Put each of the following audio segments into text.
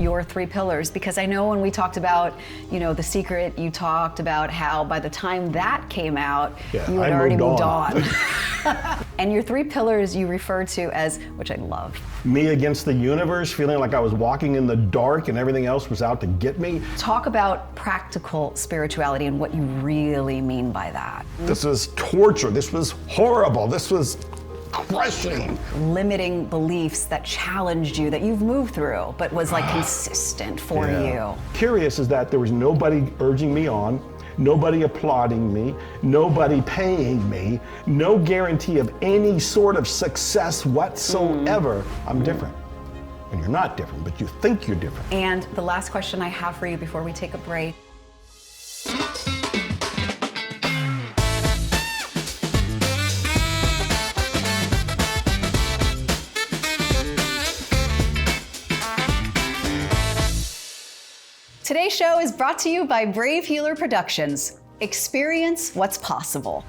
your 3 pillars? Because I know when we talked about, The Secret, you talked about how by the time that came out, you had already moved on. And your 3 pillars you refer to as, which I love. Me against the universe, feeling like I was walking in the dark and everything else was out to get me. Talk about practical spirituality and what you really mean by that. This was torture. This was horrible. This was crushing. Limiting beliefs that challenged you, that you've moved through, but was like consistent for you. Curious is that there was nobody urging me on, nobody applauding me, nobody paying me, no guarantee of any sort of success whatsoever. I'm different. And you're not different, but you think you're different. And the last question I have for you before we take a break. Today's show is brought to you by Brave Healer Productions. Experience what's possible.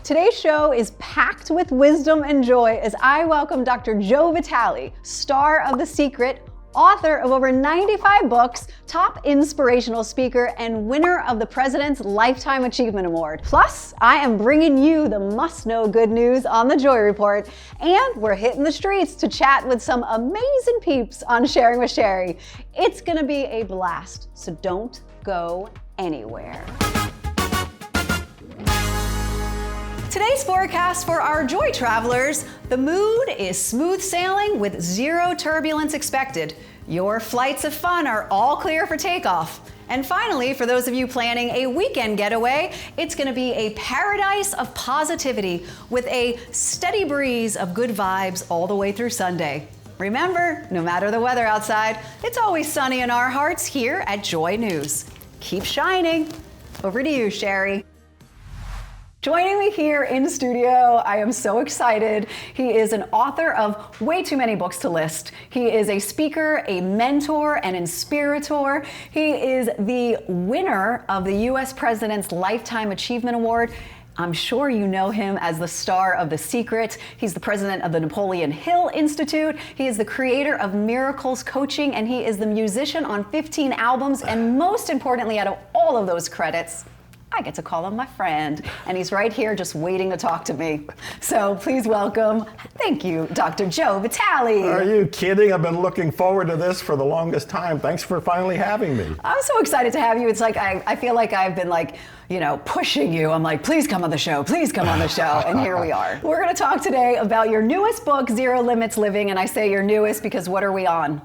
Today's show is packed with wisdom and joy as I welcome Dr. Joe Vitale, star of The Secret, author of over 95 books, top inspirational speaker, and winner of the President's Lifetime Achievement Award. Plus, I am bringing you the must-know good news on the Joy Report, and we're hitting the streets to chat with some amazing peeps on Sharing with Shari. It's gonna be a blast, so don't go anywhere. Today's forecast for our Joy travelers: the mood is smooth sailing with 0 turbulence expected. Your flights of fun are all clear for takeoff. And finally, for those of you planning a weekend getaway, it's gonna be a paradise of positivity with a steady breeze of good vibes all the way through Sunday. Remember, no matter the weather outside, it's always sunny in our hearts here at Joy News. Keep shining. Over to you, Shari. Joining me here in studio, I am so excited. He is an author of way too many books to list. He is a speaker, a mentor, an inspirator. He is the winner of the US President's Lifetime Achievement Award. I'm sure you know him as the star of The Secret. He's the president of the Napoleon Hill Institute. He is the creator of Miracles Coaching, and he is the musician on 15 albums. And most importantly, out of all of those credits, I get to call him my friend, and he's right here just waiting to talk to me. So please welcome, thank you, Dr. Joe Vitale. Are you kidding? I've been looking forward to this for the longest time. Thanks for finally having me. I'm so excited to have you. It's like, I feel like I've been pushing you. I'm like, please come on the show, please come on the show, and here we are. We're gonna talk today about your newest book, Zero Limits Living, and I say your newest because what are we on?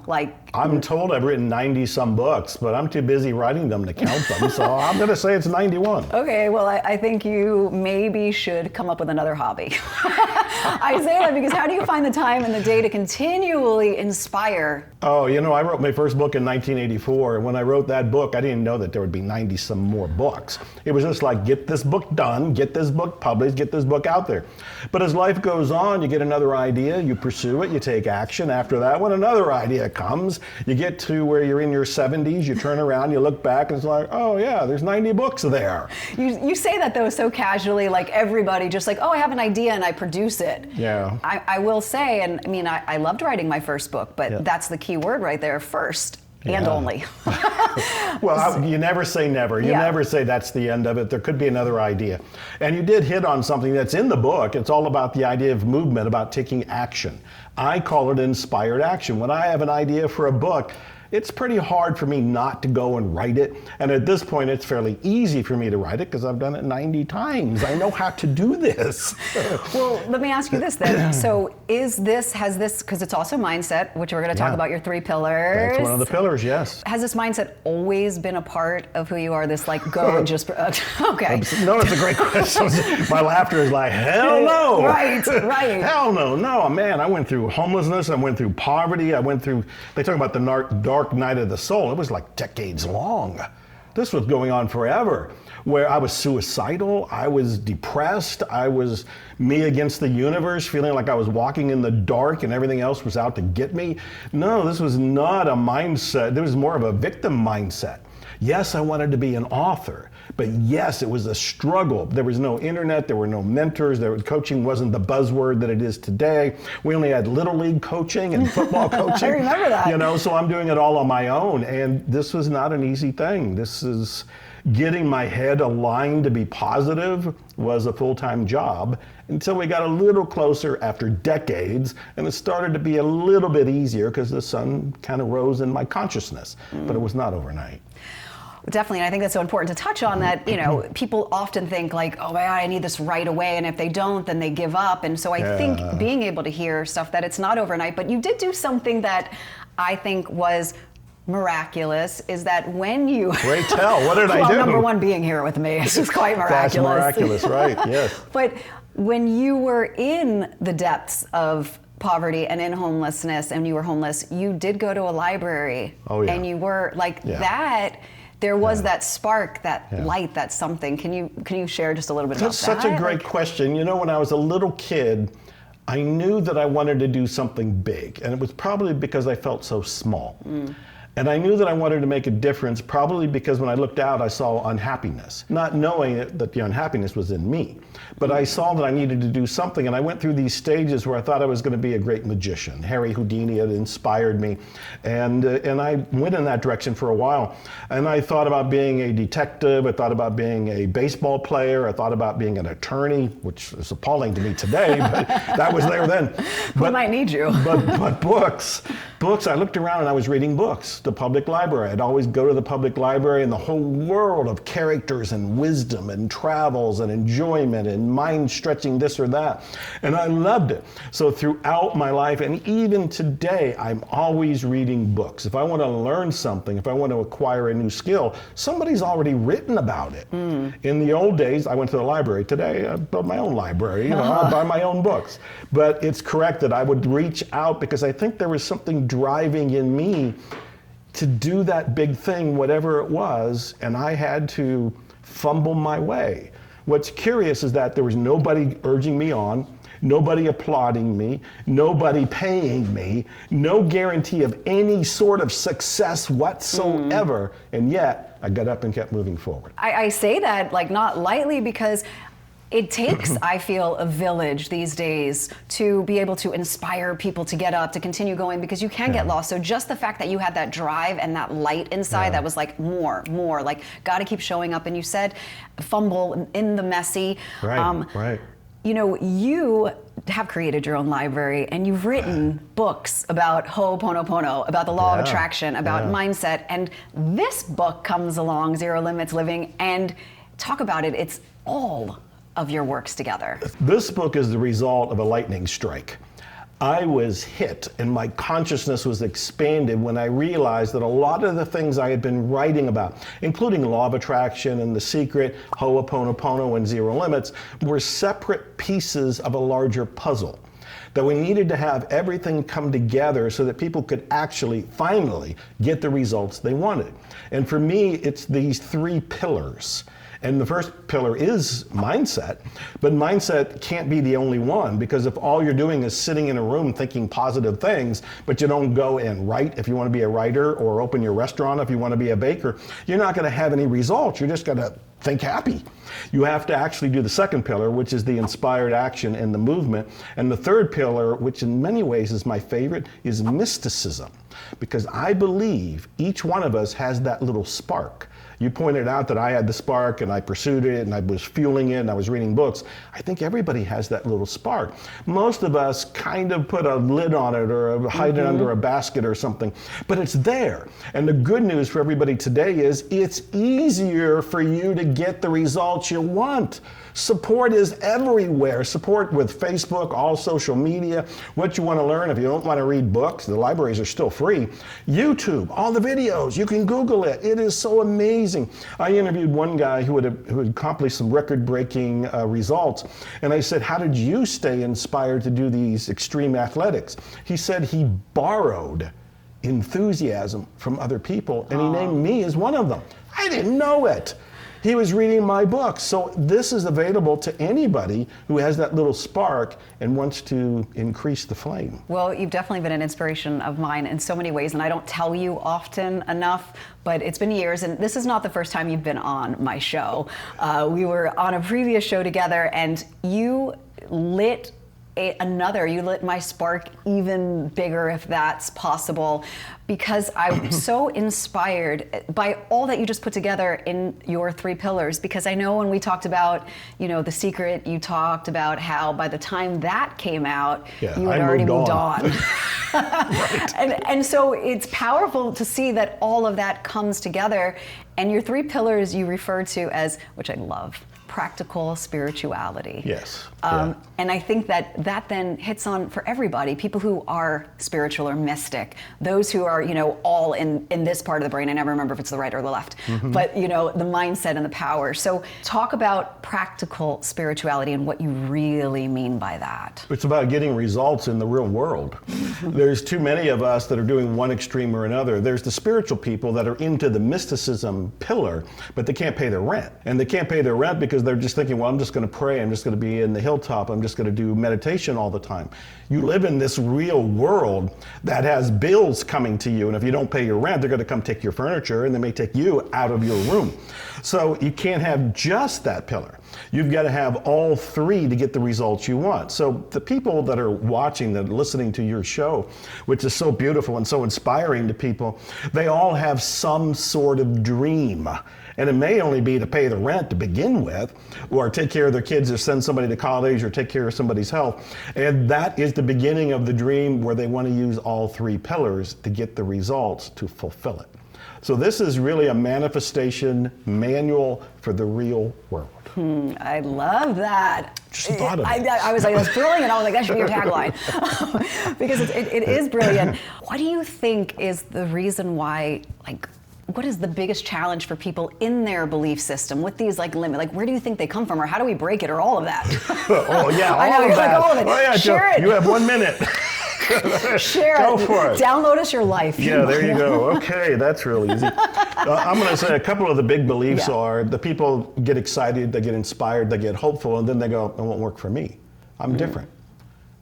I'm told I've written 90 some books, but I'm too busy writing them to count them, so I'm gonna say it's 91. Okay, well, I think you maybe should come up with another hobby. I say that because how do you find the time in the day to continually inspire? Oh, I wrote my first book in 1984, and when I wrote that book, I didn't know that there would be 90 some more books. It was just like, get this book done, get this book published, get this book out there. But as life goes on, you get another idea, you pursue it, you take action. After that, when another idea comes, you get to where you're in your 70s, you turn around, you look back, and it's like, oh yeah, there's 90 books there. You say that though so casually, like everybody just like, oh, I have an idea and I produce it. Yeah. I will say, and I mean, I loved writing my first book, but that's the key word right there, first. And only. Well, you never say never. You never say that's the end of it. There could be another idea. And you did hit on something that's in the book. It's all about the idea of movement, about taking action. I call it inspired action. When I have an idea for a book, it's pretty hard for me not to go and write it. And at this point, it's fairly easy for me to write it because I've done it 90 times. I know how to do this. Well, let me ask you this then. So has this, because it's also mindset, which we're going to talk about your 3 pillars. That's one of the pillars, yes. Has this mindset always been a part of who you are? This go and just, okay. No, it's a great question. My laughter is like, hell no. Right. Hell no, man. I went through homelessness. I went through poverty. They talk about the dark night of the soul. It was like decades long. This was going on forever, where I was suicidal, I was depressed, I was me against the universe, feeling like I was walking in the dark and everything else was out to get me. No, this was not a mindset. There was more of a victim mindset. Yes, I wanted to be an author, but yes, it was a struggle. There was no internet, there were no mentors, coaching wasn't the buzzword that it is today. We only had Little League coaching and football coaching. I remember that. You know, so I'm doing it all on my own, and this was not an easy thing. This is getting my head aligned to be positive was a full-time job until we got a little closer after decades, and it started to be a little bit easier because the sun kind of rose in my consciousness, but it was not overnight. Definitely, and I think that's so important to touch on that, you know, people often think like, oh my God, I need this right away, and if they don't, then they give up. And so I think being able to hear stuff that it's not overnight, but you did do something that I think was miraculous, is that when you... Great tell, what did I do? Number one, being here with me is quite miraculous. That's miraculous, right, yes. But when you were in the depths of poverty and in homelessness, and you were homeless, you did go to a library. Oh, yeah. And you were like that. There was that spark, that light, that something. Can you share just a little bit about that? That's such a great question. You know, when I was a little kid, I knew that I wanted to do something big, and it was probably because I felt so small. And I knew that I wanted to make a difference, probably because when I looked out, I saw unhappiness, not knowing that the unhappiness was in me. But I saw that I needed to do something, and I went through these stages where I thought I was going to be a great magician. Harry Houdini had inspired me, and I went in that direction for a while. And I thought about being a detective, I thought about being a baseball player, I thought about being an attorney, which is appalling to me today, but that was there then. We might need you. But books, I looked around and I was reading books. The public library. I'd always go to the public library, and the whole world of characters and wisdom and travels and enjoyment and mind-stretching this or that. And I loved it. So throughout my life, and even today, I'm always reading books. If I want to learn something, if I want to acquire a new skill, somebody's already written about it. In the old days, I went to the library. Today, I built my own library. You know, I buy my own books. But it's correct that I would reach out because I think there was something driving in me to do that big thing, whatever it was, and I had to fumble my way. What's curious is that there was nobody urging me on, nobody applauding me, nobody paying me, no guarantee of any sort of success whatsoever, and yet I got up and kept moving forward. I say that like not lightly because it takes, I feel, a village these days to be able to inspire people to get up, to continue going, because you can get lost. So just the fact that you had that drive and that light inside that was like more, like gotta keep showing up. And you said fumble in the messy. Right. You know, you have created your own library and you've written books about Ho'oponopono, about the law of attraction, about mindset. And this book comes along, Zero Limits Living, and talk about it. It's all of your works together. This book is the result of a lightning strike. I was hit and my consciousness was expanded when I realized that a lot of the things I had been writing about, including law of attraction and The Secret, Ho'oponopono and Zero Limits, were separate pieces of a larger puzzle. That we needed to have everything come together so that people could actually finally get the results they wanted. And for me, it's these three pillars. And the first pillar is mindset, but mindset can't be the only one, because if all you're doing is sitting in a room thinking positive things, but you don't go and write if you want to be a writer, or open your restaurant if you want to be a baker, you're not going to have any results. You're just going to think happy. You have to actually do the second pillar, which is the inspired action and the movement. And the third pillar, which in many ways is my favorite, is mysticism, because I believe each one of us has that little spark. You pointed out that I had the spark and I pursued it and I was fueling it and I was reading books. I think everybody has that little spark. Most of us kind of put a lid on it or hide it under a basket or something, but it's there. And the good news for everybody today is it's easier for you to get the results you want. Support is everywhere. Support with Facebook, all social media, what you want to learn. If you don't want to read books, the libraries are still free. YouTube, all the videos, you can Google it. It is so amazing. I interviewed one guy who had accomplished some record-breaking results, and I said, how did you stay inspired to do these extreme athletics? He said he borrowed enthusiasm from other people, and he named me as one of them. I didn't know it. He was reading my book. So this is available to anybody who has that little spark and wants to increase the flame. Well, you've definitely been an inspiration of mine in so many ways, and I don't tell you often enough, but it's been years, and this is not the first time you've been on my show. We were on a previous show together, and you lit you lit my spark even bigger, if that's possible, because I'm so inspired by all that you just put together in your 3 pillars. Because I know when we talked about, The Secret, you talked about how by the time that came out, you had already moved on. Right. And so it's powerful to see that all of that comes together, and your 3 pillars you refer to as, which I love, practical spirituality. Yes. And I think that then hits on for everybody, people who are spiritual or mystic, those who are, all in this part of the brain. I never remember if it's the right or the left, but, the mindset and the power. So talk about practical spirituality and what you really mean by that. It's about getting results in the real world. There's too many of us that are doing one extreme or another. There's the spiritual people that are into the mysticism pillar, but they can't pay their rent. And they can't pay their rent because they're just thinking, well, I'm just going to pray. I'm just going to be in the hilltop. I'm just going to do meditation all the time. You live in this real world that has bills coming to you. And if you don't pay your rent, they're going to come take your furniture and they may take you out of your room. So you can't have just that pillar. You've got to have all 3 to get the results you want. So the people that are watching, that are listening to your show, which is so beautiful and so inspiring to people, they all have some sort of dream. And it may only be to pay the rent to begin with, or take care of their kids, or send somebody to college, or take care of somebody's health. And that is the beginning of the dream, where they want to use all 3 pillars to get the results to fulfill it. So this is really a manifestation manual for the real world. I love that. Just thought of it. I was like, that's brilliant. I was like, that should be your tagline. Because it is brilliant. What do you think is the reason why, what is the biggest challenge for people in their belief system with these limits? Where do you think they come from, or how do we break it, or all of that? Oh yeah, I know, all of that. all of it. Oh yeah, Share it. You have 1 minute. Share Go it. for it. Download us your life. Yeah, there you go. Okay, that's real easy. I'm going to say a couple of the big beliefs are the people get excited, they get inspired, they get hopeful, and then they go, it won't work for me. I'm different.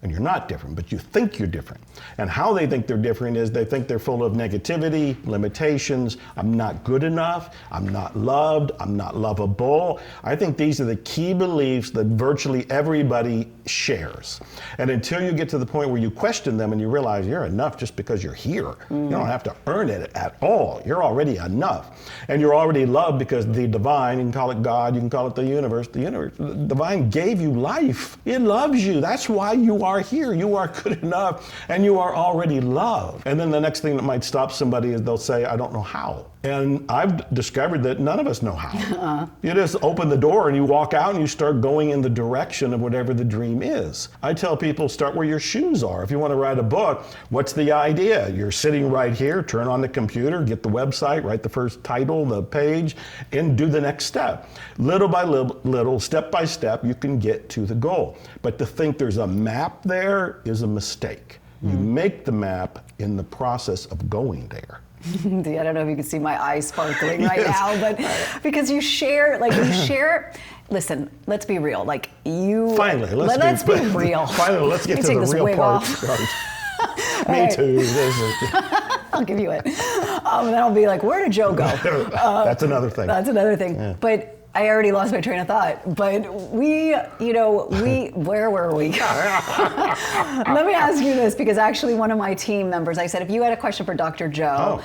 And you're not different, but you think you're different. And how they think they're different is they think they're full of negativity, limitations. I'm not good enough. I'm not loved. I'm not lovable. I think these are the key beliefs that virtually everybody shares. And until you get to the point where you question them and you realize you're enough just because you're here. You don't have to earn it at all. You're already enough. And you're already loved because the divine, you can call it God, you can call it the universe, the divine gave you life. It loves you. That's why you are here. You are good enough, and you are already loved. And then the next thing that might stop somebody is they'll say, I don't know how. And I've discovered that none of us know how. You just open the door and you walk out and you start going in the direction of whatever the dream is. I tell people, start where your shoes are. If you want to write a book, what's the idea? You're sitting right here, turn on the computer, get the website, write the first title, the page, and do the next step. Little by little, step by step, you can get to the goal. But to think there's a map there is a mistake. You make the map in the process of going there. I don't know if you can see my eyes sparkling right now, but because you share, listen, let's be real. Finally, let's be real. Finally, let's get to the real part. Me too. I'll give you it. And then I'll be like, where did Joe go? That's another thing. That's another thing. Yeah. But I already lost my train of thought, but where were we? Let me ask you this, because actually one of my team members, I said, if you had a question for Dr. Joe,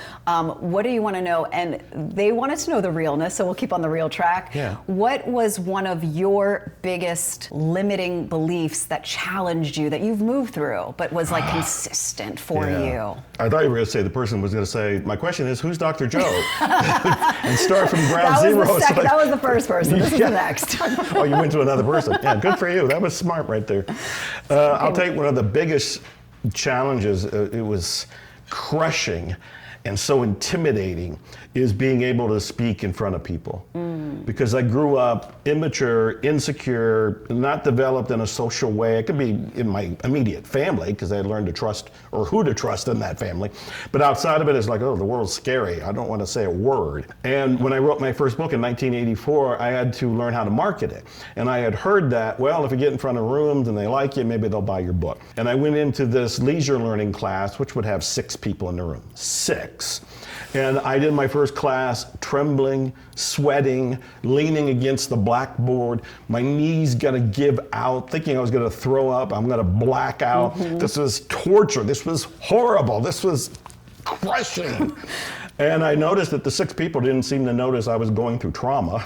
what do you want to know? And they wanted to know the realness, so we'll keep on the real track. Yeah. What was one of your biggest limiting beliefs that challenged you, that you've moved through, but was consistent for you? I thought you were going to say, the person was going to say, my question is, who's Dr. Joe? And start from ground zero. That was the first person. This is the next. Oh, you went to another person. Yeah, good for you. That was smart right there. I'll take one of the biggest challenges. It was crushing. and so intimidating is being able to speak in front of people. Because I grew up immature, insecure, not developed in a social way. It could be in my immediate family, because I learned to trust, or who to trust in that family. But outside of it, it's like, oh, the world's scary. I don't want to say a word. And when I wrote my first book in 1984, I had to learn how to market it. And I had heard that, well, if you get in front of rooms and they like you, maybe they'll buy your book. And I went into this leisure learning class, which would have 6 people in the room. 6. And I did my first class trembling, sweating, leaning against the blackboard. My knees gonna give out, thinking I was gonna throw up. I'm gonna black out. This was torture. This was horrible. This was crushing. And I noticed that the 6 people didn't seem to notice I was going through trauma.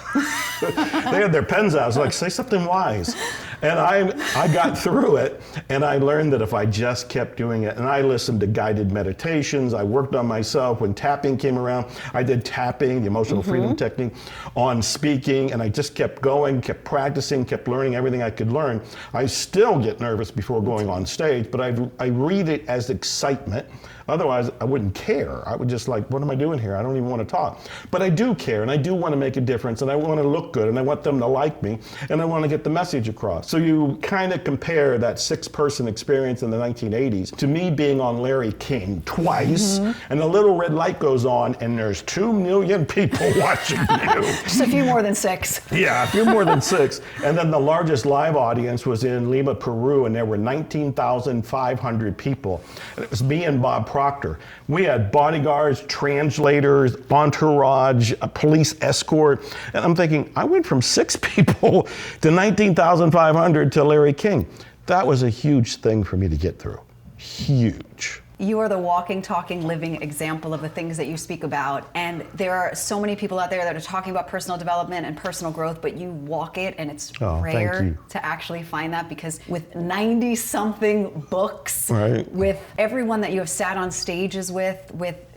They had their pens out. I was like, say something wise. And I got through it, and I learned that if I just kept doing it, and I listened to guided meditations, I worked on myself. When tapping came around, I did tapping, the emotional freedom technique, on speaking, and I just kept going, kept practicing, kept learning everything I could learn. I still get nervous before going on stage, but I read it as excitement. Otherwise, I wouldn't care. I would just like, what am I doing here? I don't even want to talk. But I do care, and I do want to make a difference, and I want to look good, and I want them to like me, and I want to get the message across. So you kind of compare that 6-person experience in the 1980s to me being on Larry King twice, and the little red light goes on, and there's 2 million people watching you. Just a few more than 6. Yeah, a few more than 6. And then the largest live audience was in Lima, Peru, and there were 19,500 people. And it was me and Bob Proctor. We had bodyguards, translators, entourage, a police escort. And I'm thinking, I went from 6 people to 19,500 to Larry King. That was a huge thing for me to get through. Huge. You are the walking, talking, living example of the things that you speak about. And there are so many people out there that are talking about personal development and personal growth, but you walk it, and it's rare to actually find that, because with 90-something books, with everyone that you have sat on stages with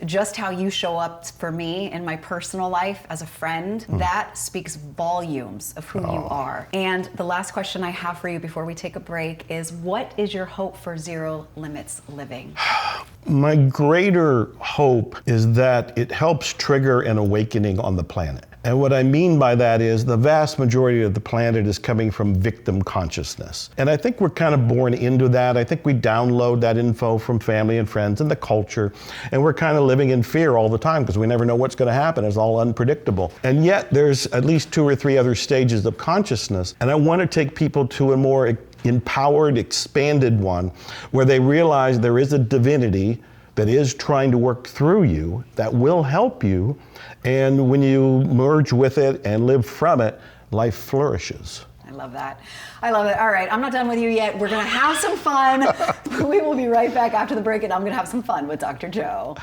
just how you show up for me in my personal life as a friend, that speaks volumes of who you are. And the last question I have for you before we take a break is, what is your hope for Zero Limits Living? My greater hope is that it helps trigger an awakening on the planet. And what I mean by that is the vast majority of the planet is coming from victim consciousness. And I think we're kind of born into that. I think we download that info from family and friends and the culture. And we're kind of living in fear all the time because we never know what's going to happen. It's all unpredictable. And yet there's at least 2 or 3 other stages of consciousness. And I want to take people to a more empowered, expanded one where they realize there is a divinity that is trying to work through you, that will help you, and when you merge with it and live from it, life flourishes. I love that. I love it. All right, I'm not done with you yet. We're gonna have some fun. We will be right back after the break, and I'm gonna have some fun with Dr. Joe.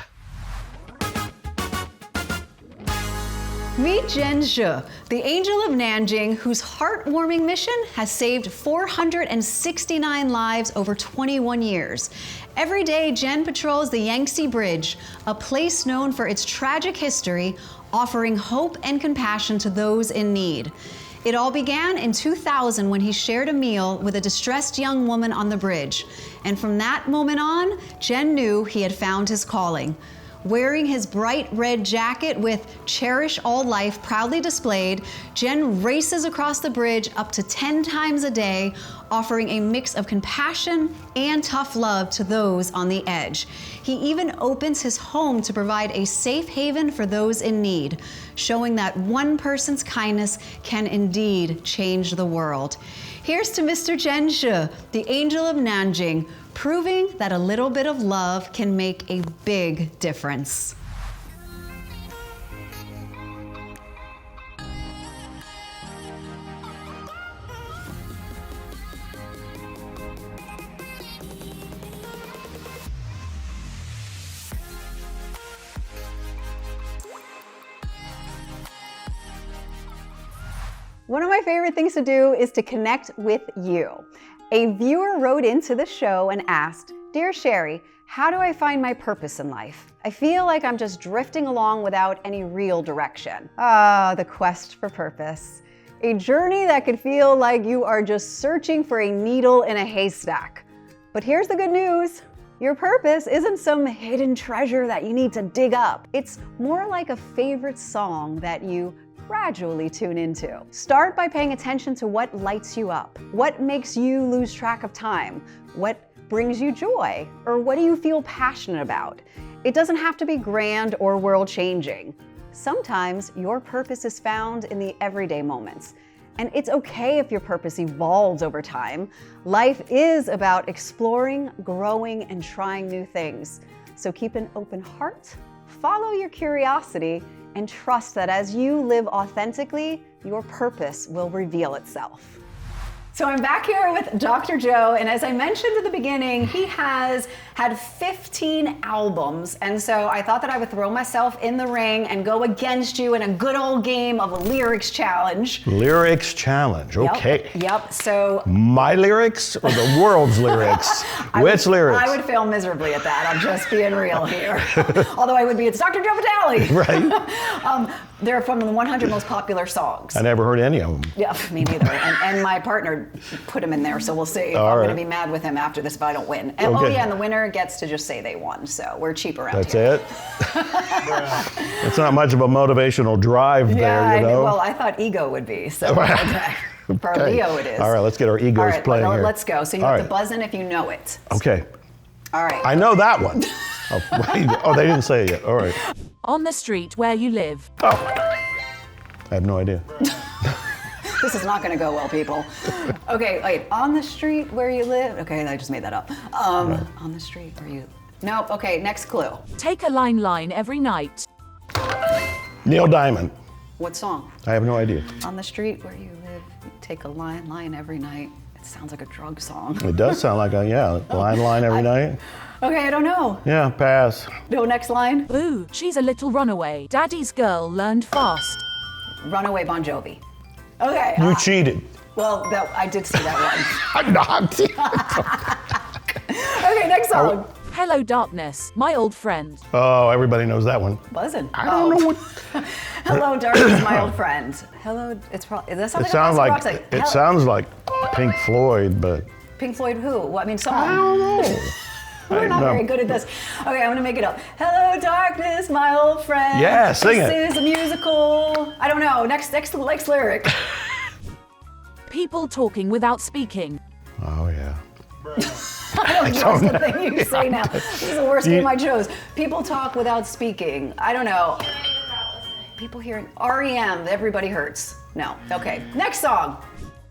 Meet Jen Zhe, the angel of Nanjing, whose heartwarming mission has saved 469 lives over 21 years. Every day, Jen patrols the Yangtze Bridge, a place known for its tragic history, offering hope and compassion to those in need. It all began in 2000 when he shared a meal with a distressed young woman on the bridge. And from that moment on, Jen knew he had found his calling. Wearing his bright red jacket with "Cherish All Life" proudly displayed, Jen races across the bridge up to 10 times a day, offering a mix of compassion and tough love to those on the edge. He even opens his home to provide a safe haven for those in need, showing that one person's kindness can indeed change the world. Here's to Mr. Jen Zhe, the angel of Nanjing, proving that a little bit of love can make a big difference. One of my favorite things to do is to connect with you. A viewer wrote into the show and asked, "Dear Shari, how do I find my purpose in life? I feel like I'm just drifting along without any real direction." Ah, the quest for purpose. A journey that could feel like you are just searching for a needle in a haystack. But here's the good news. Your purpose isn't some hidden treasure that you need to dig up. It's more like a favorite song that you gradually tune into. Start by paying attention to what lights you up, what makes you lose track of time, what brings you joy, or what do you feel passionate about. It doesn't have to be grand or world-changing. Sometimes your purpose is found in the everyday moments. And it's okay if your purpose evolves over time. Life is about exploring, growing, and trying new things. So keep an open heart, follow your curiosity, and trust that as you live authentically, your purpose will reveal itself. So I'm back here with Dr. Joe, and as I mentioned at the beginning, he has had 15 albums, and so I thought that I would throw myself in the ring and go against you in a good old game of a lyrics challenge. Lyrics challenge, okay. Yep, so... My lyrics or the world's lyrics? Which lyrics? I would fail miserably at that, I'm just being real here. Although I would be, it's Dr. Joe Vitale. Right. They're from the 100 most popular songs. I never heard any of them. Yeah, me neither. And my partner put him in there, so we'll see if I'm going to be mad with him after this if I don't win. And, okay. Oh yeah, and the winner gets to just say they won, so we're cheap around That's here. That's it? It's not much of a motivational drive there, you know? Well, I thought ego would be, so okay. For Leo it is. All right, let's get our egos playing here. Let's go. So you have to buzz in if you know it. Okay. All right. I know that one. Oh, they didn't say it yet. All right. On the street where you live. Oh, I have no idea. This is not going to go well, people. Okay, wait. On the street where you live. Okay, I just made that up. On the street where you... Nope. Okay, next clue. Take a line every night. Neil Diamond. What song? I have no idea. On the street where you live, you take a line every night. It sounds like a drug song. It does sound like a, line every night. Okay, I don't know. Yeah, pass. No, next line. Ooh, she's a little runaway. Daddy's girl learned fast. Runaway Bon Jovi. Okay. You cheated. Well, I did see that one. I'm not. Okay, next song. Hello, darkness, my old friend. Oh, everybody knows that one. Buzzing. I don't know what. Hello, darkness, my old friend. Hello, it's probably. Does that sound like it sounds like Pink Floyd, but. Pink Floyd who? Well, I mean, someone. I don't know. We're not very good at this. Okay, I'm gonna make it up. Hello, darkness, my old friend. Yeah, sing it. This is a musical. I don't know. Next lyric. People talking without speaking. Oh yeah. I don't trust the thing you say now. This is the worst game I chose. People talk without speaking. I don't know. People hearing REM. Everybody hurts. No. Okay. Next song.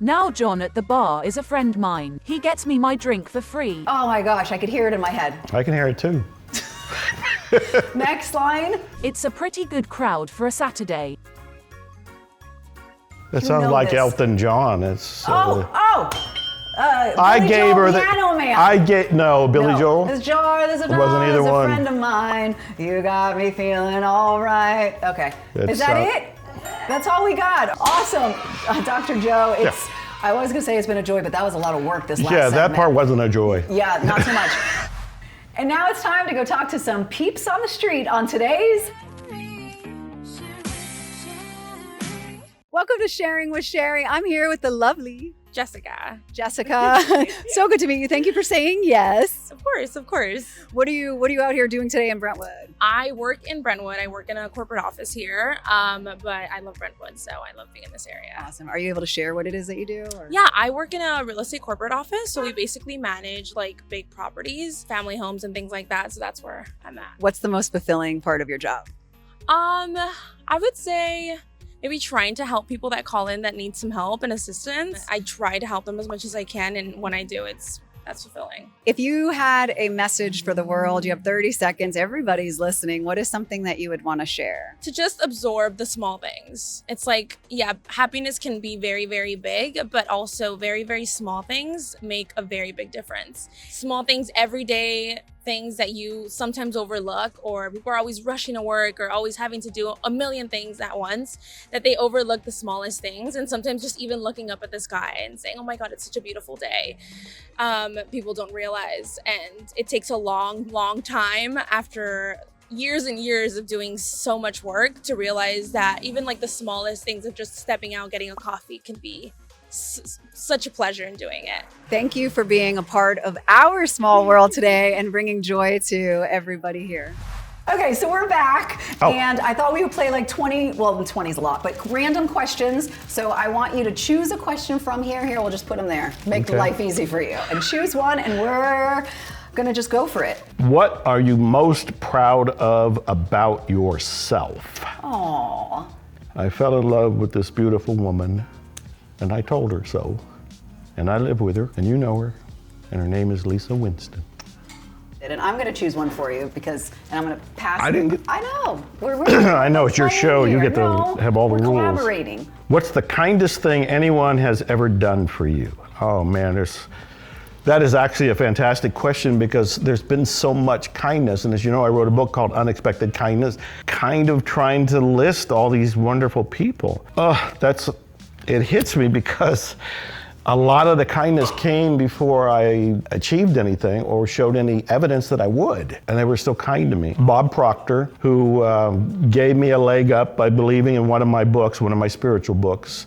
Now John at the bar is a friend mine. He gets me my drink for free. Oh my gosh, I could hear it in my head. I can hear it too. Next line. It's a pretty good crowd for a Saturday. That sounds like Elton John. It's. I gave her the Piano Man. Billy Joel. This jar, this is a friend of mine. You got me feeling all right. Okay, is that it? That's all we got. Awesome, Dr. Joe. I was gonna say it's been a joy, but that was a lot of work this last segment. That part wasn't a joy. Yeah, not so much. And now it's time to go talk to some peeps on the street on today's. Welcome to Sharing with Shari. I'm here with the lovely Jessica. So good to meet you. Thank you for saying yes. Of course. What are you out here doing today in Brentwood? I work in Brentwood. I work in a corporate office here, but I love Brentwood, so I love being in this area. Awesome. Are you able to share what it is that you do? Or? Yeah, I work in a real estate corporate office, so we basically manage like big properties, family homes, and things like that. So that's where I'm at. What's the most fulfilling part of your job? I would say maybe trying to help people that call in that need some help and assistance. I try to help them as much as I can, and when I do, that's fulfilling. If you had a message for the world, you have 30 seconds, everybody's listening, what is something that you would want to share? To just absorb the small things. It's like, yeah, happiness can be very, very big, but also very, very small things make a very big difference. Small things, everyday things that you sometimes overlook, or people are always rushing to work or always having to do a million things at once, that they overlook the smallest things. And sometimes just even looking up at the sky and saying, oh my God, it's such a beautiful day. People don't realize. And it takes a long, long time after years and years of doing so much work to realize that even like the smallest things of just stepping out, getting a coffee can be such a pleasure in doing it. Thank you for being a part of our small world today and bringing joy to everybody here. Okay, so we're back, and I thought we would play like 20, well, 20 is a lot, but random questions. So I want you to choose a question from here. Here, we'll just put them there. Make life easy for you. And choose one, and we're gonna just go for it. What are you most proud of about yourself? Aww. I fell in love with this beautiful woman, and I told her so. And I live with her, and you know her, and her name is Lisa Winston. And I'm going to choose one for you and I'm going to pass. I didn't get. I know. We're I know it's your show. You get to have all the rules. We're collaborating. What's the kindest thing anyone has ever done for you? Oh man, that is actually a fantastic question because there's been so much kindness. And as you know, I wrote a book called Unexpected Kindness, kind of trying to list all these wonderful people. It hits me because a lot of the kindness came before I achieved anything or showed any evidence that I would, and they were still kind to me. Bob Proctor, who gave me a leg up by believing in one of my books, one of my spiritual books.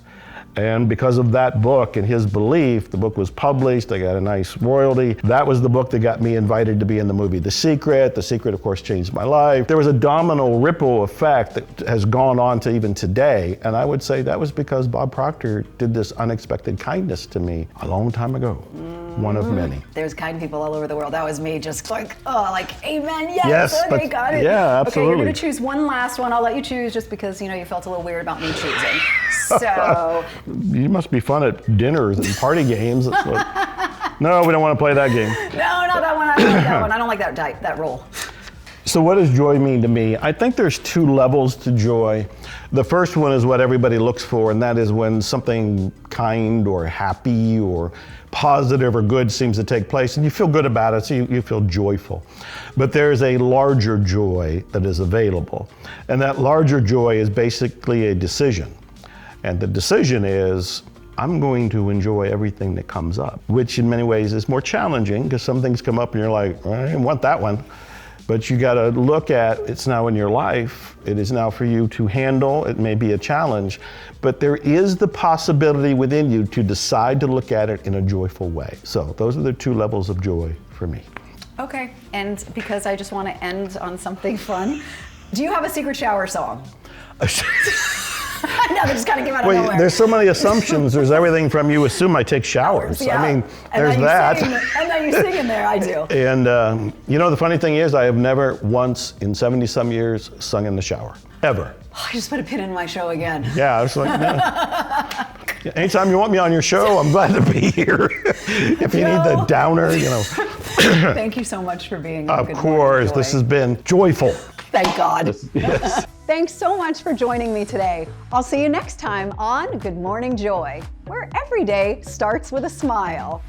And because of that book and his belief, the book was published, I got a nice royalty. That was the book that got me invited to be in the movie The Secret. The Secret, of course, changed my life. There was a domino ripple effect that has gone on to even today. And I would say that was because Bob Proctor did this unexpected kindness to me a long time ago. One of many. There's kind people all over the world. That was me just like, amen, yes, okay, got it. Yeah, absolutely. Okay, you're gonna choose one last one. I'll let you choose just because, you felt a little weird about me choosing. So. You must be fun at dinners and party games. No, we don't want to play that game. No, not that one. I don't like that one. I don't like that role. So what does joy mean to me? I think there's two levels to joy. The first one is what everybody looks for, and that is when something kind or happy or positive or good seems to take place, and you feel good about it, so you feel joyful. But there's a larger joy that is available, and that larger joy is basically a decision. And the decision is, I'm going to enjoy everything that comes up, which in many ways is more challenging because some things come up and you're like, I didn't want that one. But you got to look at it's now in your life. It is now for you to handle. It may be a challenge, but there is the possibility within you to decide to look at it in a joyful way. So those are the two levels of joy for me. Okay, and because I just want to end on something fun, do you have a secret shower song? No, they just kind of came out of nowhere. There's so many assumptions. There's everything from you assume I take showers. Yeah. I mean, there's that. And then you sing in there, I do. And the funny thing is I have never once in 70 some years sung in the shower, ever. Oh, I just put a pin in my show again. Yeah, I was like, man. Anytime you want me on your show, I'm glad to be here. If you need the downer, Thank you so much for being here. Of course, this has been joyful. Thank God. Yes. Thanks so much for joining me today. I'll see you next time on Good Morning Joy, where every day starts with a smile.